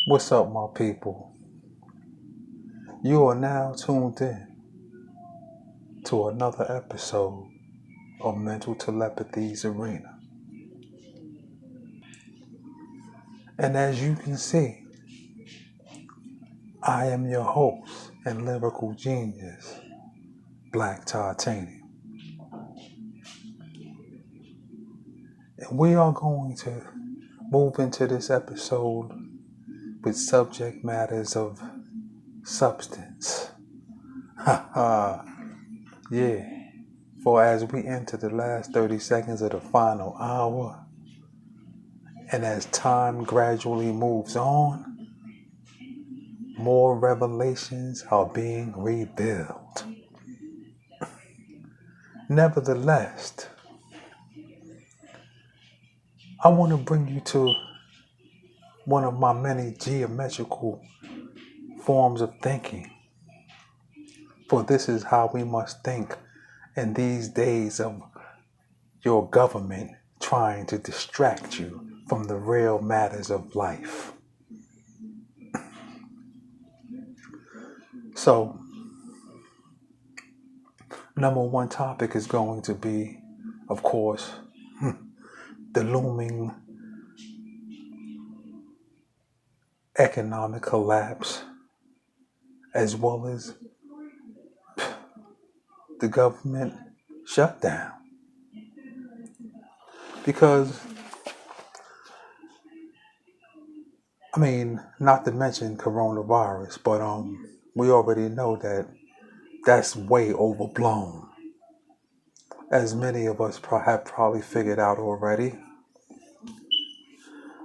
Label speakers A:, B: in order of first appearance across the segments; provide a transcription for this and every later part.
A: What's up, my people? You are now tuned in to another episode of Mental Telepathy's Arena. And as you can see, I am your host and lyrical genius, Black Titanium. And we are going to move into this episode with subject matters of substance. Ha ha, yeah. For as we enter the last 30 seconds of the final hour, and as time gradually moves on, more revelations are being revealed. Nevertheless, I want to bring you to one of my many geometrical forms of thinking. For this is how we must think in these days of your government trying to distract you from the real matters of life. So, number one topic is going to be, of course, the looming economic collapse, as well as the government shutdown. Because, not to mention coronavirus, but we already know that that's way overblown, as many of us have probably figured out already.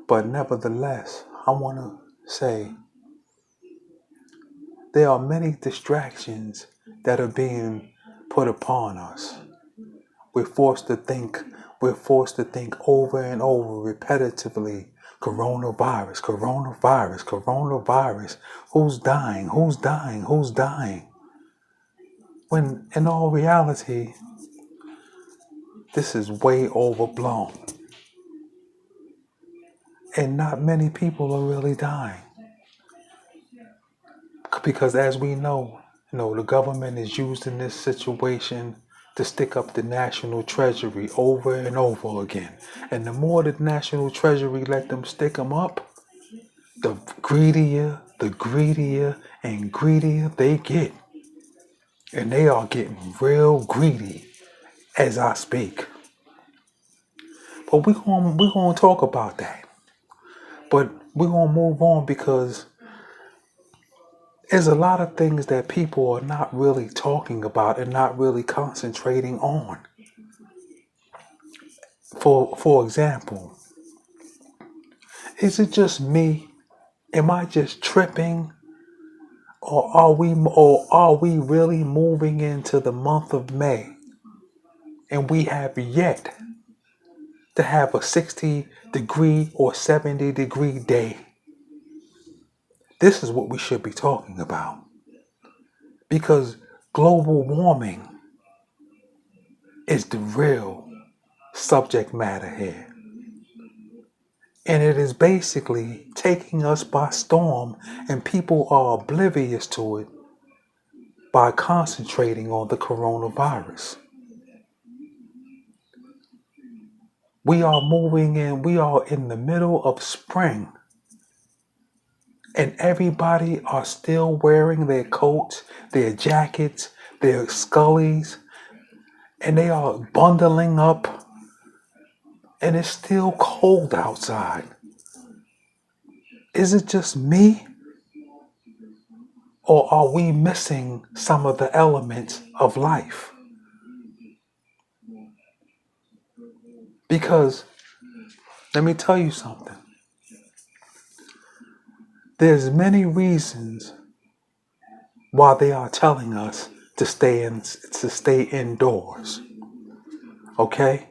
A: But nevertheless, I want to say there are many distractions that are being put upon us. We're forced to think. We're forced to think over and over repetitively. Coronavirus, coronavirus, coronavirus. Who's dying? Who's dying? Who's dying? When in all reality, this is way overblown. And not many people are really dying. Because as we know, the government is using this situation to stick up the national treasury over and over again. And the more the national treasury let them stick them up, the greedier and greedier they get. And they are getting real greedy as I speak. But we're gonna talk about that. But we're gonna move on because there's a lot of things that people are not really talking about and not really concentrating on. For example, is it just me? Am I just tripping? Or are we really moving into the month of May and we have yet to have a 60-degree or 70-degree day? This is what we should be talking about. Because global warming is the real subject matter here. And it is basically taking us by storm, and people are oblivious to it by concentrating on the coronavirus. We are moving in, we are in the middle of spring, and everybody are still wearing their coats, their jackets, their scullies, and they are bundling up, and it's still cold outside. Is it just me? Or are we missing some of the elements of life? Because let me tell you something. There's many reasons why they are telling us to stay indoors. Okay?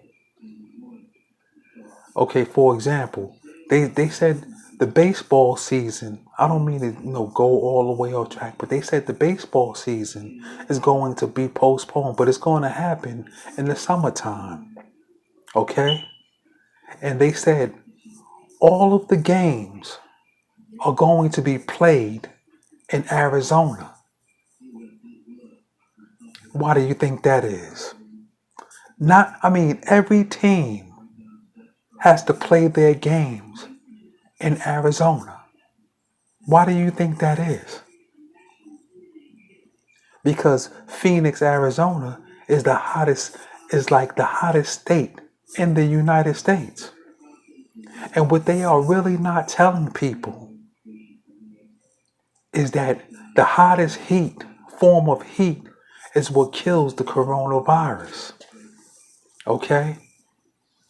A: Okay, for example, they said the baseball season, I don't mean to go all the way off track, but they said the baseball season is going to be postponed, but it's going to happen in the summertime. Okay? And they said all of the games are going to be played in Arizona. Why do you think that is? Every team has to play their games in Arizona. Why do you think that is? Because Phoenix, Arizona is like the hottest state in the United States. And what they are really not telling people is that the hottest heat, form of heat, is what kills the coronavirus. Okay?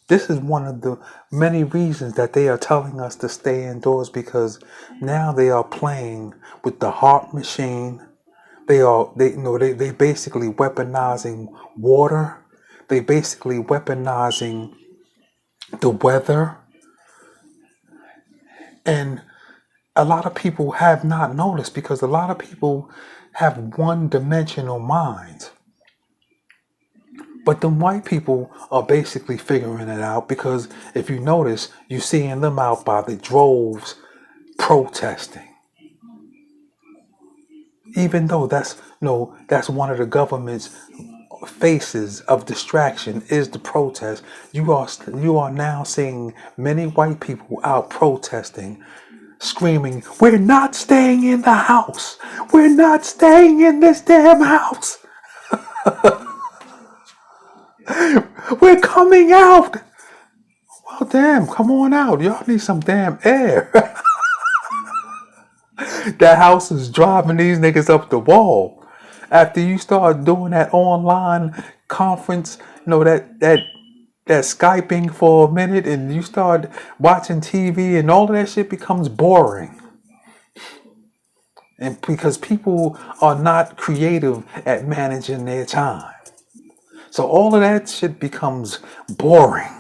A: This is one of the many reasons that they are telling us to stay indoors, because now they are playing with the heart machine. They basically weaponizing water. They basically weaponizing the weather. And a lot of people have not noticed, because a lot of people have one-dimensional minds. But the white people are basically figuring it out, because if you notice, you're seeing them out by the droves protesting. Even though that's one of the government's faces of distraction is the protest. You are now seeing many white people out protesting, screaming, "We're not staying in the house. We're not staying in this damn house. We're coming out." Well, damn, come on out. Y'all need some damn air. That house is driving these niggas up the wall. After you start doing that online conference, that Skyping for a minute, and you start watching TV, and all of that shit becomes boring. And because people are not creative at managing their time. So all of that shit becomes boring.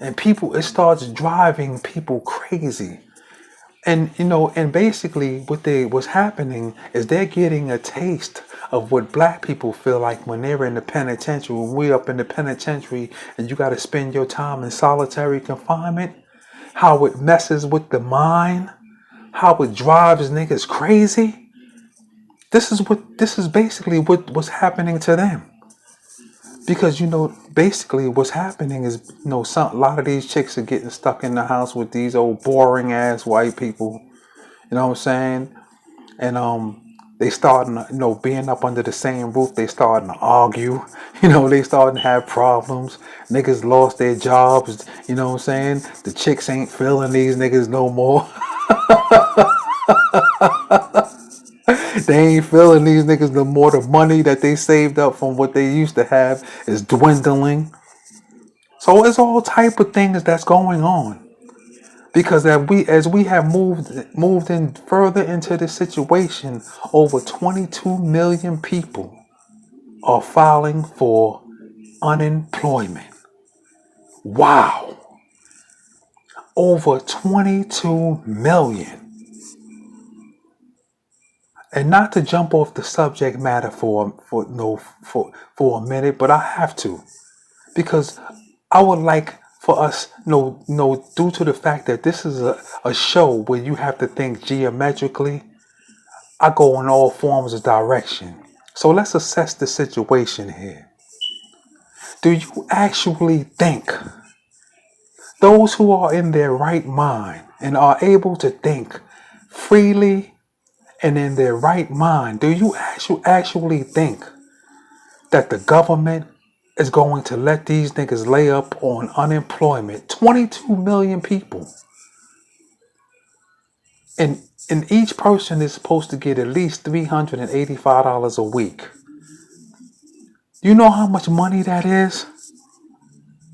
A: And it starts driving people crazy. And basically what's happening is they're getting a taste of what black people feel like when they're in the penitentiary. When we're up in the penitentiary and you got to spend your time in solitary confinement, how it messes with the mind, how it drives niggas crazy. This is basically what's happening to them. Because basically what's happening is a lot of these chicks are getting stuck in the house with these old boring ass white people. You know what I'm saying? And they starting being up under the same roof, they starting to argue. They starting to have problems. Niggas lost their jobs. You know what I'm saying? The chicks ain't feeling these niggas no more. They ain't feeling these niggas no more. The money that they saved up from what they used to have is dwindling. So it's all type of things that's going on. Because as we have moved in further into this situation, over 22 million people are filing for unemployment. Wow. Over 22 million. And not to jump off the subject matter for a minute, but I have to, because I would like for us, due to the fact that this is a show where you have to think geometrically, I go in all forms of direction. So let's assess the situation here. Do you actually think those who are in their right mind and are able to think freely and in their right mind, do you actually think that the government is going to let these niggas lay up on unemployment? 22 million people. And each person is supposed to get at least $385 a week. You know how much money that is?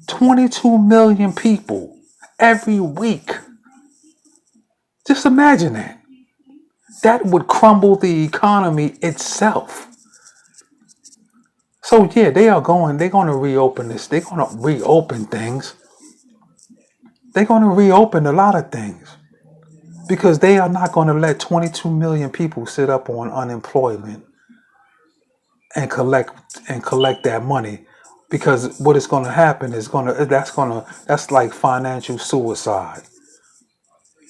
A: 22 million people every week. Just imagine that. That would crumble the economy itself. So yeah, they're going to reopen this. They're going to reopen things. They're going to reopen a lot of things. Because they are not going to let 22 million people sit up on unemployment and collect that money. Because what is going to happen is that's like financial suicide.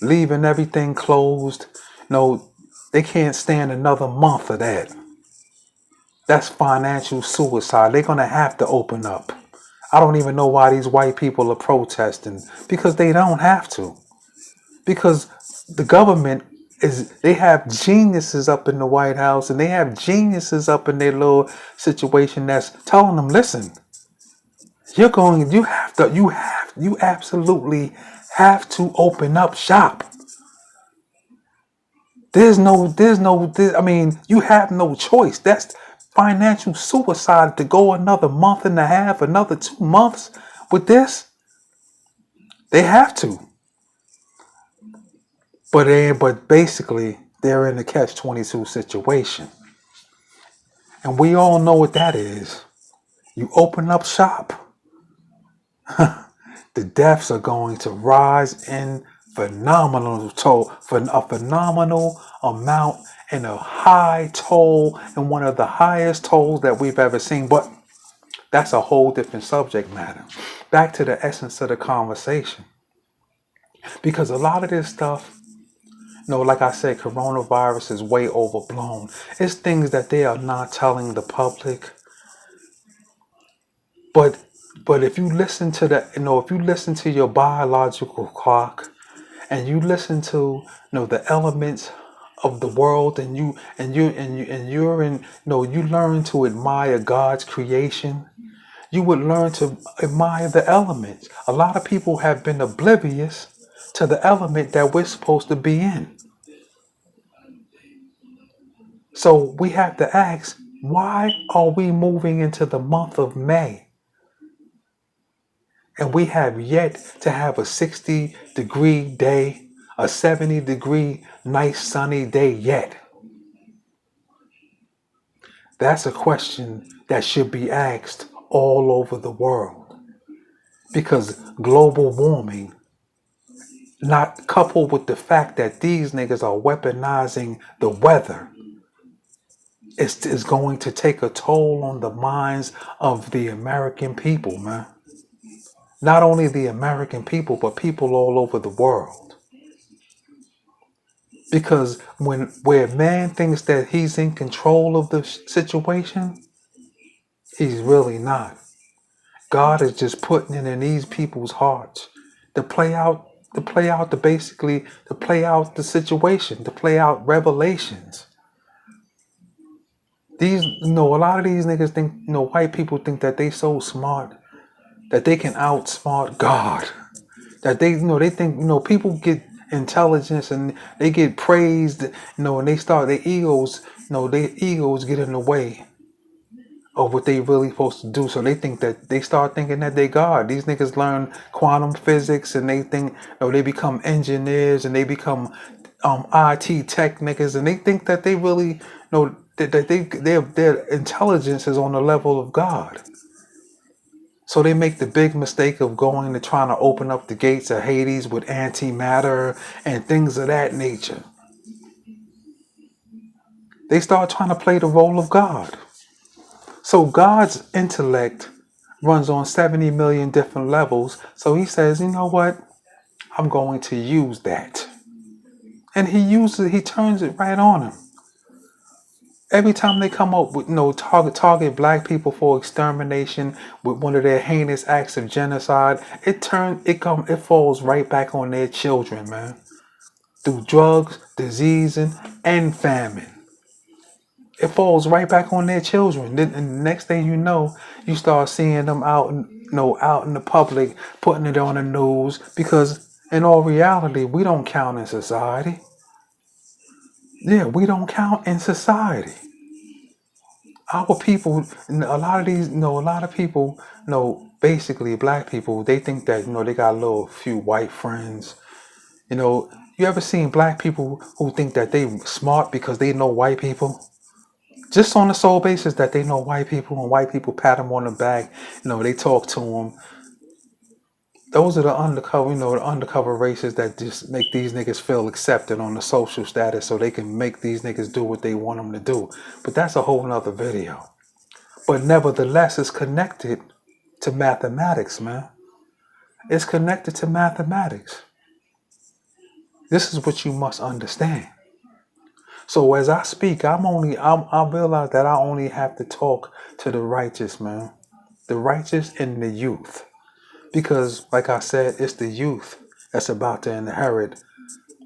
A: leaving everything closed. No, they can't stand another month of that. That's financial suicide. They're going to have to open up. I don't even know why these white people are protesting, because they don't have to. Because the government they have geniuses up in the White House, and they have geniuses up in their little situation that's telling them, listen, you absolutely have to open up shop. I mean, you have no choice. That's financial suicide to go another month and a half, another 2 months with this. They have to. But basically, they're in a catch-22 situation. And we all know what that is. You open up shop, the deaths are going to rise in for a phenomenal amount, and a high toll, and one of the highest tolls that we've ever seen. But that's a whole different subject matter. Back to the essence of the conversation. Because a lot of this stuff, like I said, coronavirus is way overblown. It's things that they are not telling the public. But if you listen to if you listen to your biological clock, and you listen to the elements of the world, and you learn to admire God's creation, you would learn to admire the elements. A lot of people have been oblivious to the element that we're supposed to be in. So we have to ask, why are we moving into the month of May? And we have yet to have a 60-degree day, a 70-degree nice sunny day yet. That's a question that should be asked all over the world. Because global warming, not coupled with the fact that these niggas are weaponizing the weather, is going to take a toll on the minds of the American people, man. Not only the American people, but people all over the world. Because where man thinks that he's in control of the situation, he's really not. God is just putting it in these people's hearts to play out the situation, to play out revelations. A lot of these niggas think, white people think that they so smart that they can outsmart God. That they think, people get intelligence and they get praised, and they start their egos get in the way of what they really supposed to do. So they start thinking that they God. These niggas learn quantum physics, and they think, they become engineers, and they become IT tech niggas, and they think that they really that their intelligence is on the level of God. So they make the big mistake of going to trying to open up the gates of Hades with antimatter and things of that nature. They start trying to play the role of God. So God's intellect runs on 70 million different levels. So he says, you know what? I'm going to use that. And he turns it right on him. Every time they come up with target black people for extermination with one of their heinous acts of genocide, it falls right back on their children, man. Through drugs, disease, and famine. It falls right back on their children. And the next thing you know, you start seeing them out in the public, putting it on the news, because in all reality, we don't count in society. Yeah, we don't count in society. Our people, a lot of people, basically black people, they think that, they got a little few white friends. You ever seen black people who think that they smart because they know white people? Just on the sole basis that they know white people, and white people pat them on the back, they talk to them. Those are the undercover races that just make these niggas feel accepted on the social status, so they can make these niggas do what they want them to do. But that's a whole nother video. But nevertheless, it's connected to mathematics, man. It's connected to mathematics. This is what you must understand. So as I speak, I realize that I only have to talk to the righteous, man. The righteous and the youth. Because, like I said, it's the youth that's about to inherit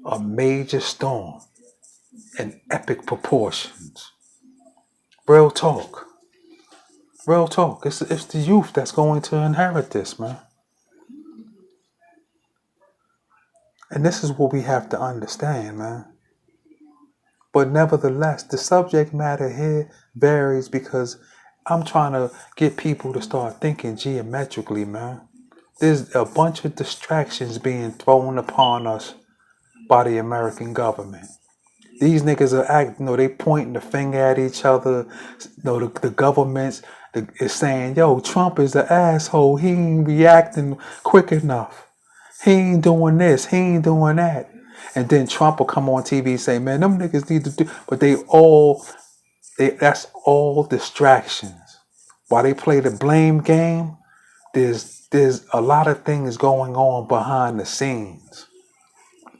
A: a major storm in epic proportions. Real talk. Real talk. It's the youth that's going to inherit this, man. And this is what we have to understand, man. But nevertheless, the subject matter here varies because I'm trying to get people to start thinking geometrically, man. There's a bunch of distractions being thrown upon us by the American government. These niggas are acting, they pointing the finger at each other. The government's is saying, yo, Trump is an asshole. He ain't reacting quick enough. He ain't doing this. He ain't doing that. And then Trump will come on TV and say, man, them niggas need to do, but that's all distractions. While they play the blame game, there's a lot of things going on behind the scenes.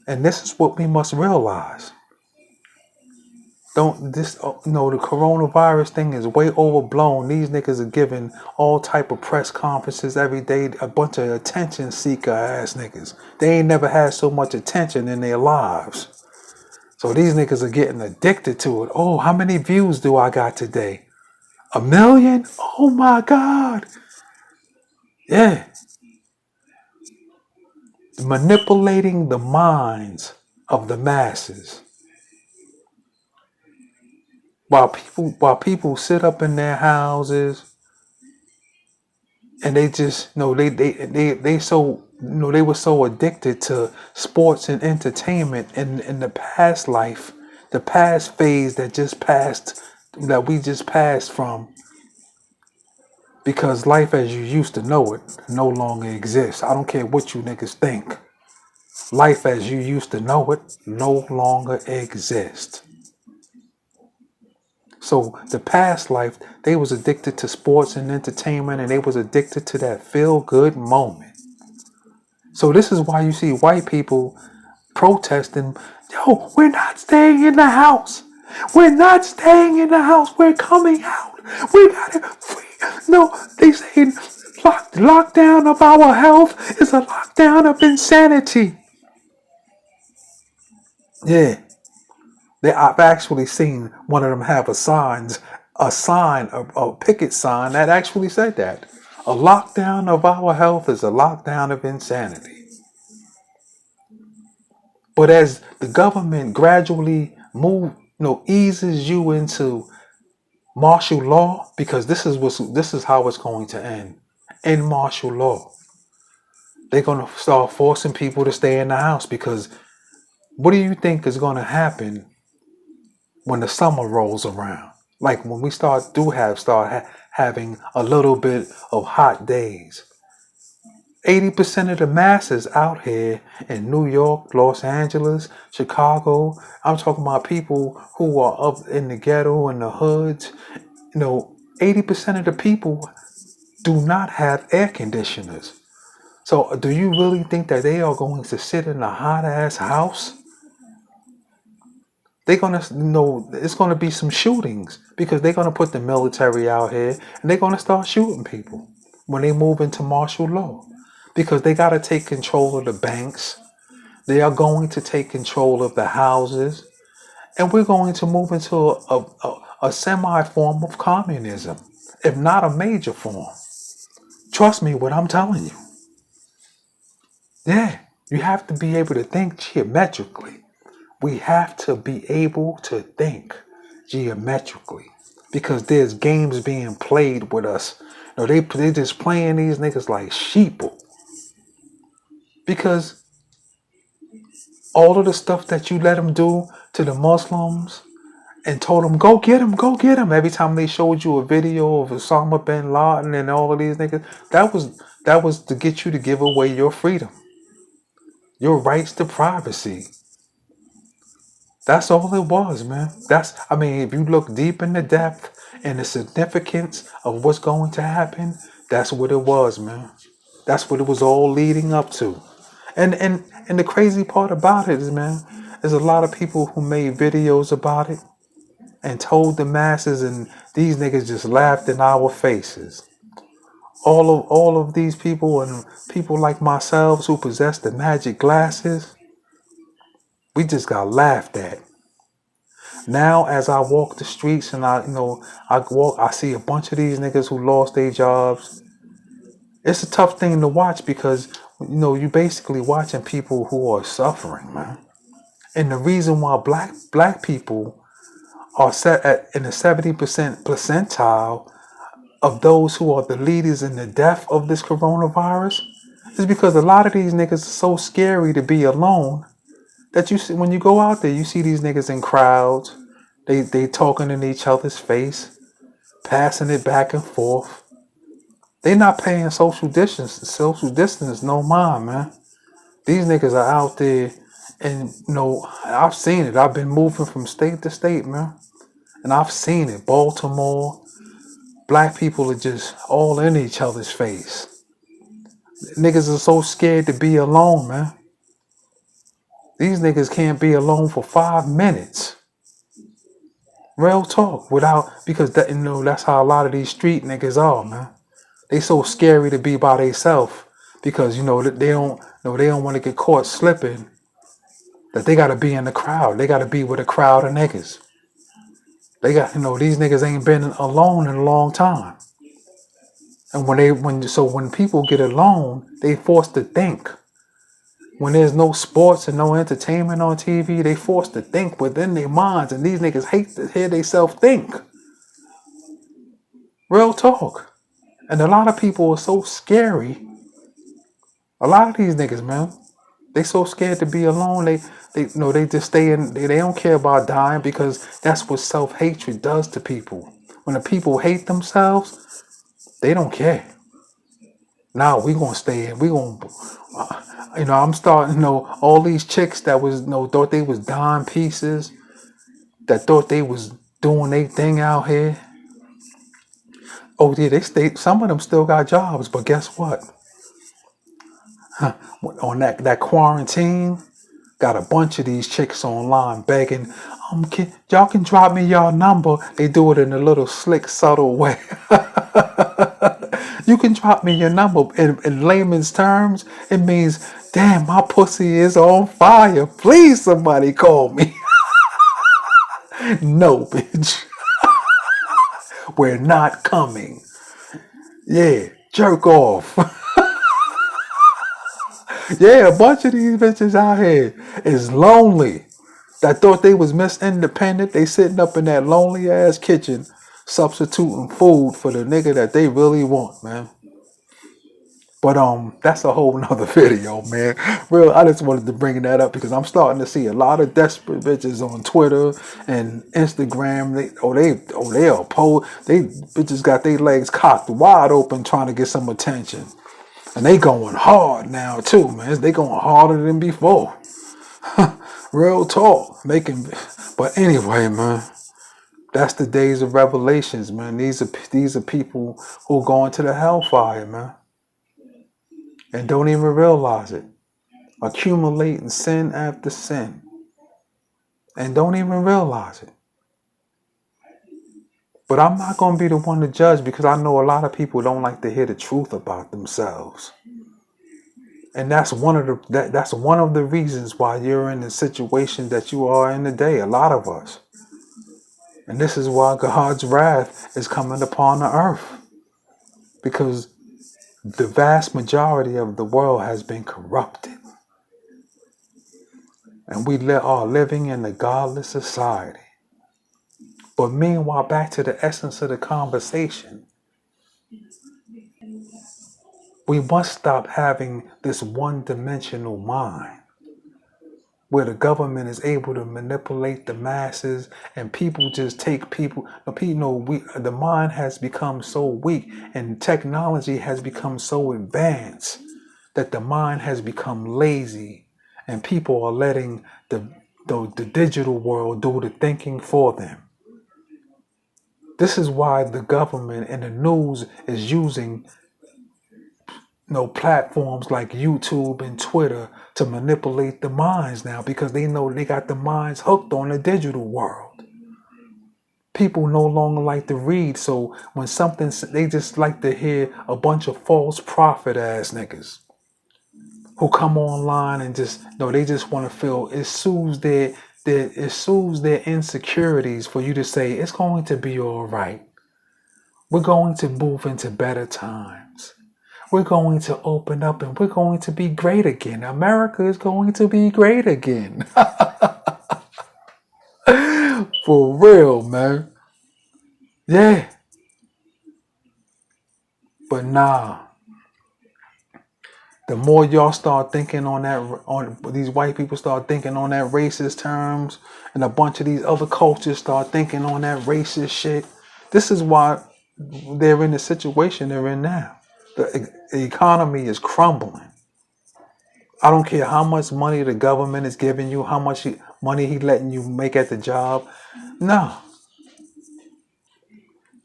A: And this is what we must realize. The coronavirus thing is way overblown. These niggas are giving all type of press conferences every day, a bunch of attention seeker ass niggas. They ain't never had so much attention in their lives. So these niggas are getting addicted to it. Oh, how many views do I got today? 1 million? Oh my God. Yeah. Manipulating the minds of the masses. While people sit up in their houses and they just they so they were so addicted to sports and entertainment in the past life, the past phase that we just passed from, because life as you used to know it no longer exists. I don't care what you niggas think. Life as you used to know it no longer exists. So the past life, they was addicted to sports and entertainment, and they was addicted to that feel good moment. So this is why you see white people protesting, yo, we're not staying in the house. We're not staying in the house. We're coming out. We got it free. No, they saying lockdown of our health is a lockdown of insanity. Yeah. I've actually seen one of them have a picket sign that actually said that. A lockdown of our health is a lockdown of insanity. But as the government gradually eases you into martial law, because this is how it's going to end. In martial law, they're gonna start forcing people to stay in the house, because what do you think is gonna happen when the summer rolls around? Like when we having a little bit of hot days. 80% of the masses out here in New York, Los Angeles, Chicago, I'm talking about people who are up in the ghetto and the hoods. 80% of the people do not have air conditioners. So do you really think that they are going to sit in a hot ass house? They're gonna it's gonna be some shootings, because they're gonna put the military out here and they're gonna start shooting people when they move into martial law, because they gotta take control of the banks. They are going to take control of the houses, and we're going to move into a semi form of communism, if not a major form. Trust me what I'm telling you. Yeah, you have to be able to think geometrically. We have to be able to think geometrically, because there's games being played with us. They just playing these niggas like sheeple, because all of the stuff that you let them do to the Muslims and told them go get him, go get him. Every time they showed you a video of Osama bin Laden and all of these niggas, that was to get you to give away your freedom, your rights to privacy. That's all it was, man. If you look deep in the depth and the significance of what's going to happen, that's what it was, man. That's what it was all leading up to. And the crazy part about it is, man, there's a lot of people who made videos about it and told the masses, and these niggas just laughed in our faces. All of these people and people like myself who possess the magic glasses, we just got laughed at. Now, as I walk the streets and I see a bunch of these niggas who lost their jobs. It's a tough thing to watch because you basically watching people who are suffering, man. And the reason why black people are set in the 70% percentile of those who are the leaders in the death of this coronavirus is because a lot of these niggas are so scary to be alone that you see when you go out there, you see these niggas in crowds. They talking in each other's face, passing it back and forth. They not paying social distance no mind, man. These niggas are out there and I've seen it. I've been moving from state to state, man. And I've seen it. Baltimore, black people are just all in each other's face. Niggas are so scared to be alone, man. These niggas can't be alone for 5 minutes. Real talk, because that's how a lot of these street niggas are, man. They so scary to be by themselves because they don't want to get caught slipping. That they gotta be in the crowd. They gotta be with a crowd of niggas. They got these niggas ain't been alone in a long time. And when people get alone, they forced to think. When there's no sports and no entertainment on TV, they forced to think within their minds, and these niggas hate to hear themselves think. Real talk. And a lot of people are so scary. A lot of these niggas, man, they so scared to be alone. They just stay in. They don't care about dying because that's what self-hatred does to people. When the people hate themselves, they don't care. Now we gonna stay in. We gonna, I'm starting. All these chicks that thought they was dime pieces, that thought they was doing their thing out here. Oh yeah, they stay. Some of them still got jobs, but guess what? On that quarantine, got a bunch of these chicks online begging, y'all can drop me y'all number. They do it in a little slick, subtle way. You can drop me your number. In layman's terms, it means, damn, my pussy is on fire. Please, somebody call me. No, bitch. We're not coming. Yeah, jerk off. Yeah, a bunch of these bitches out here is lonely. That thought they was Miss Independent. They sitting up in that lonely ass kitchen substituting food for the nigga that they really want, man. But that's a whole nother video, man. I just wanted to bring that up because I'm starting to see a lot of desperate bitches on Twitter and Instagram. They bitches got their legs cocked wide open trying to get some attention. And they going hard now too, man. They going harder than before. Real talk. But anyway, man. That's the days of revelations, man. These are people who go into the hellfire, man. And don't even realize it. Accumulating sin after sin. And don't even realize it. But I'm not going to be the one to judge because I know a lot of people don't like to hear the truth about themselves. And that's one of the reasons why you're in the situation that you are in today, a lot of us. And this is why God's wrath is coming upon the earth. Because the vast majority of the world has been corrupted. And we are living in a godless society. But meanwhile, back to the essence of the conversation, we must stop having this one-dimensional mind where the government is able to manipulate the masses and people just take people. The mind has become so weak and technology has become so advanced that the mind has become lazy and people are letting the digital world do the thinking for them. This is why the government and the news is using platforms like YouTube and Twitter to manipulate the minds now because they know they got the minds hooked on the digital world. People no longer like to read, so when something, they just like to hear a bunch of false prophet ass niggas who come online and just they just want to feel it soothes their insecurities for you to say it's going to be all right. We're going to move into better times. We're going to open up and we're going to be great again. America is going to be great again. For real, man. Yeah. But nah, the more y'all start thinking on these white people start thinking on that racist terms, and a bunch of these other cultures start thinking on that racist shit, this is why they're in the situation they're in now. The economy is crumbling. I don't care how much money the government is giving you, how much money he letting you make at the job. No,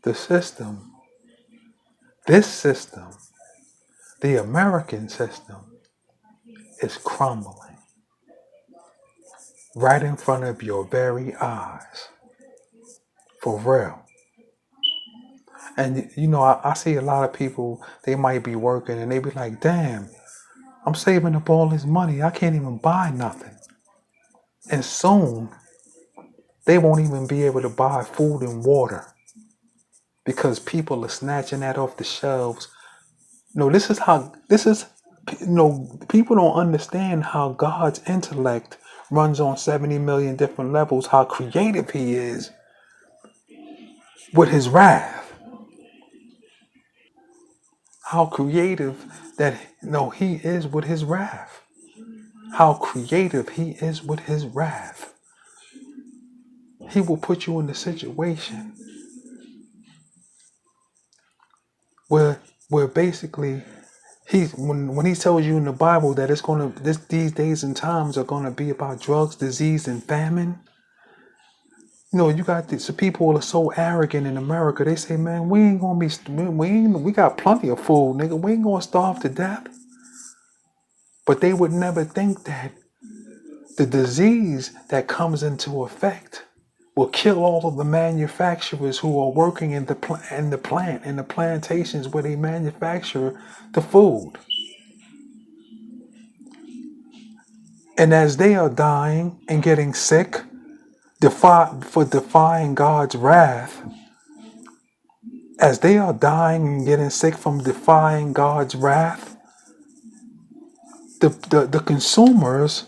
A: the system, this system, the American system is crumbling right in front of your very eyes. For real. And I see a lot of people, they might be working and they be like, damn, I'm saving up all this money. I can't even buy nothing. And soon they won't even be able to buy food and water because people are snatching that off the shelves. People don't understand how God's intellect runs on 70 million different levels, how creative he is with his wrath. How creative that he is with his wrath. How creative he is with his wrath. He will put you in a situation where basically when he tells you in the Bible that these days and times are gonna be about drugs, disease, and famine. You got these people are so arrogant in America. They say, man, we ain't gonna be we got plenty of food, nigga. We ain't gonna starve to death. But they would never think that the disease that comes into effect will kill all of the manufacturers who are working in the plantations where they manufacture the food. And as they are dying and getting sick, defying God's wrath, as they are dying and getting sick from defying God's wrath, the consumers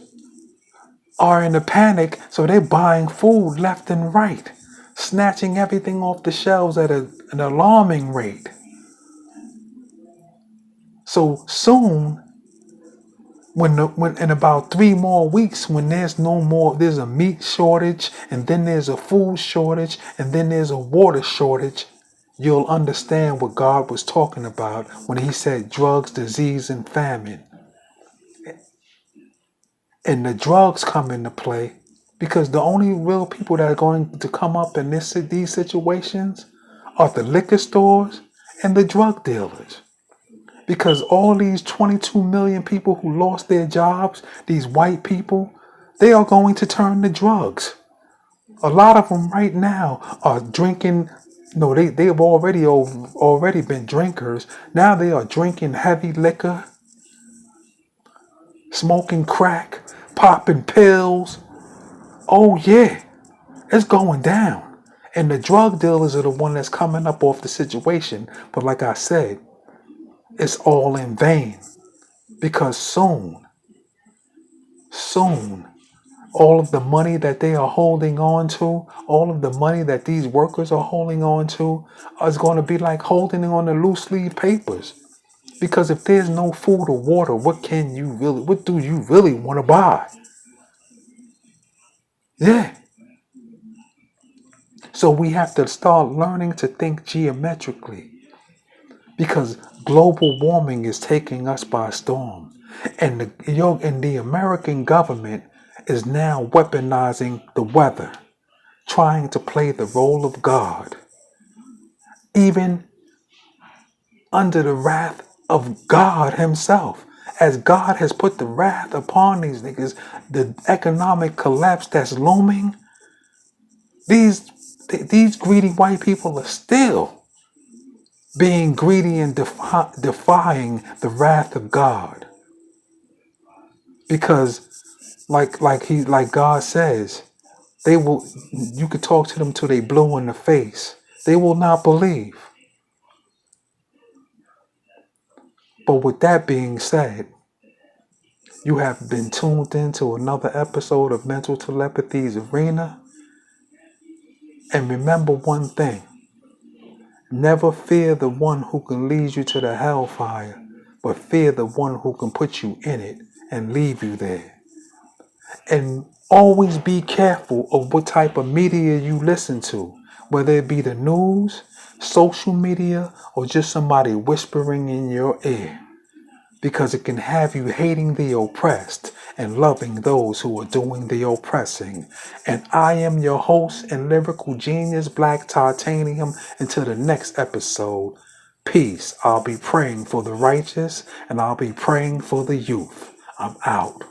A: are in a panic, so they're buying food left and right, snatching everything off the shelves at an alarming rate. So soon, when in about 3 more weeks, when there's a meat shortage, and then there's a food shortage, and then there's a water shortage, you'll understand what God was talking about when he said drugs, disease, and famine. And the drugs come into play because the only real people that are going to come up in these situations are the liquor stores and the drug dealers. Because all these 22 million people who lost their jobs, these white people, they are going to turn to drugs. A lot of them right now are drinking. No, they've already been drinkers. Now they are drinking heavy liquor, smoking crack, popping pills. Oh yeah, it's going down. And the drug dealers are the one that's coming up off the situation. But like I said, it's all in vain. Because soon, all of the money that they are holding on to, all of the money that these workers are holding on to, is going to be like holding on to loose leaf papers. Because if there's no food or water, what do you really want to buy? Yeah. So we have to start learning to think geometrically. Because global warming is taking us by storm. And the American government is now weaponizing the weather, trying to play the role of God, even under the wrath of God himself. As God has put the wrath upon these niggas, the economic collapse that's looming, these greedy white people are still being greedy and defying the wrath of God. Because like God says, they will you could talk to them till they blue in the face. They will not believe. But with that being said, you have been tuned into another episode of Mental Telepathy's Arena. And remember one thing. Never fear the one who can lead you to the hellfire, but fear the one who can put you in it and leave you there. And always be careful of what type of media you listen to, whether it be the news, social media, or just somebody whispering in your ear. Because it can have you hating the oppressed and loving those who are doing the oppressing. And I am your host and lyrical genius, Black Titanium. Until the next episode, peace. I'll be praying for the righteous and I'll be praying for the youth. I'm out.